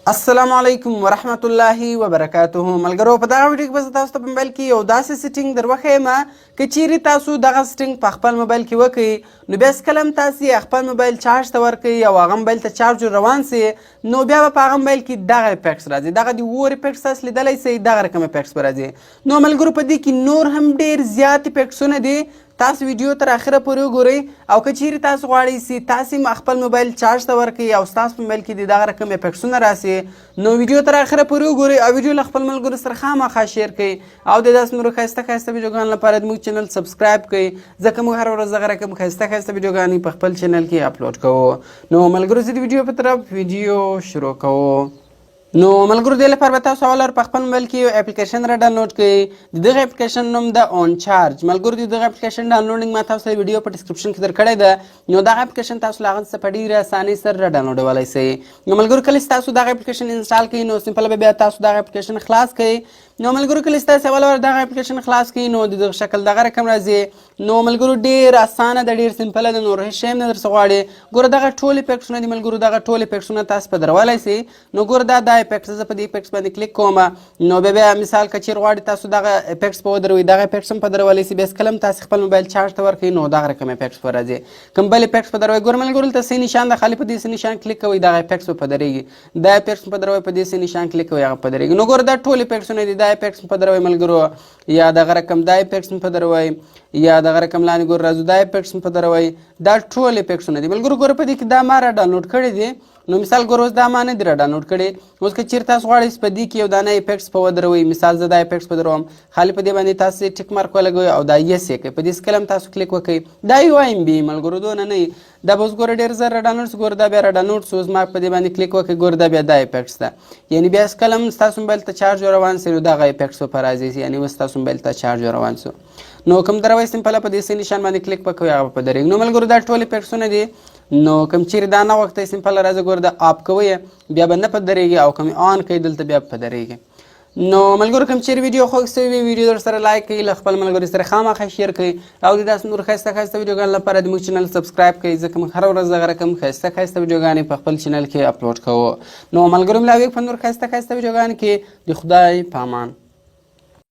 السلام علیکم ورحمت الله وبرکاته. ملګرو په دغه ویډیو کې به زه تاسو ته په موبایل کې یو داسې سیټینګ در وښیم که چیرې تاسو دغه سیټینګ په خپل موبایل کې وکړئ نو بیا هېڅکله هم تاسې خپل موبایل چارج ته ورکړئ او هغه موبایل ته چارج روان سي نو بیا به په هغه موبایل کې دغه افیکټس راځي، دغه د اور افیکټس تاسو لیدلی سئ، دغه رقم افیکټس به راځي. نو ملګرو په دې کې نور هم ډېر زیات افیکټسونه دي، تاسو ویډیو تر اخره پورې وګورئ او که چیرې تاسو غواړئ چې تاسې هم خپل موبایل چارج ته ورکړئ او ستاسو په موبایل کې د دغه رقم افیکټسونه راسي نو ویډیو تر اخره پورې وګورئ او ویډیو له خپل ملګرو سره خامخا شیر کړئ او د داسې نورو ښایسته ښایسته ویډیوګانو لپاره زموږ چینل سبسکرایب کړئ ځکه موږ هره ورځ دغه رقم ښایسته ښایسته ویډیوګانې په خپل چینل کې اپلوډ کوو. نو ملګرو زه د ویډیو په طرف ویډیو شروع کوو. نو ملګرو دې لپاره به تاسو اول په خپل موبایل کې یو اپلیکیشن را ډاونلوډ کړئ. د دغه اپلیکیشن نوم ده اون چارج. ملګرو د دغه اپلیکیشن ډاونلوډینګ ما تاسو ته ویډیو په ډسکرپشن کې درکړی ده، نو دغه اپلیکیشن تاسو له هغه څخه په ډېره اسانۍ سره را ډاونلوډولی سئ. نو ملګرو کله چې تاسو دغه اپلیکیشن انسټال کړئ نو سمپل به بیا تاسو دغه اپلیکیشن خلاص کړئ. نو ملګرو کله چې تاسو اول دغه اپلیکیشن خلاص کړئ نو د دغه شکل دغه رقم راځي. نو ملګرو ډېر اسانه ده، ډېر سمپله ده، نور هېڅ شی هم نه درڅه غواړي. ګوره دغه ټول افیکټسونه دي ملګرو، دغه ټول افیکټسونه تاسو په درولی سئ. نو ګوره دا افیکټس زه په دې افیکټس باندې کلیک کوم نو بیا مثال که چیرې غواړئ تاسو دغه افیکټس په ودروئ، دغه افیکټس هم په درولی سئ. بیا هېڅکله هم تاسې خپل موبایل چارج ته ورکړئ نو دغه رقم افیکټس به راځي. کوم بل افیکټس په دروئ ګوره ملګرو دلته سی نشان ده، خالي په دې سی نشان کلیک کوئ دغه افیکټس به په درېږي. دا افیکټس په دروئ په دې سی نشان کلیک کوئ هغه په درېږي. نو ګوره دا ټول افیکټسونه دي، دا افیکټس په دروئ ملګرو یا دغه رقم دا افیکټس په دروئ یا دغه رقم لاندې ګوره راځو دا افیکټس په دروئ. دا ټول افیکټسونه دي ملګرو. ګوره په دې کې دا ما را ډاونلوډ کړي دي. نو مثال ګوره اوس دا ما نه دي را ډاونلوډ کړي. اوس که چیرې تاسو غواړئ په دې کې یو دانه افیکټس په ودروئ، مثال زه دا افیکټس په دروم، خالي په دې باندې تاسو ټیک مارک ولګوئ او دا یس یې کړئ. په دې هېڅکله هم تاسو کلیک وکړئ. دا یو ایم بي ملګرو، دونه نه دا به اوس ګوره ډېر زر را ډاونلوډ سو. ګوره دا بیا را ډاونلوډ سو، اوس ما په دې باندې کلیک وکړئ. ګوره دا بیا دا افیکټس ده، یعنې بیا هېڅکله هم ستاسو موبایل ته چارج روان سي نو دغه افیکټس به په راځي، یعنې اوس ستاسو موبایل ته چارج روان سو. نو کوم دروئ سمپله په دې سی نشان باندې کلیک به کوئ هغه به په درېږي. نو ملګرو دا ټول افیکټسونه دي. نو کوم چیرې دا نه وخته سمپل راځي ګوره دا اپ کوئ بیا به نه په درېږي او کوم آن کوئ دلته بیا په درېږي. نو ملګرو کوم چیرې ویډیو خوښ سوی وي ویډیو در سره لایک کړئ، له خپل ملګرو سره خامخا شیر کړئ او د داسې نور ښایسته ښایسته ویډیوګانو لپاره زموږ چینل سبسکرایب کړئ ځکه موږ هره ورځ دغه رقم ښایسته ښایسته ویډیوګانې په خپل چینل کې اپلوډ کوو. نو ملګرو ملاویږو په نور ښایسته ښایسته ویډیوګانو کې. د خدای په امان.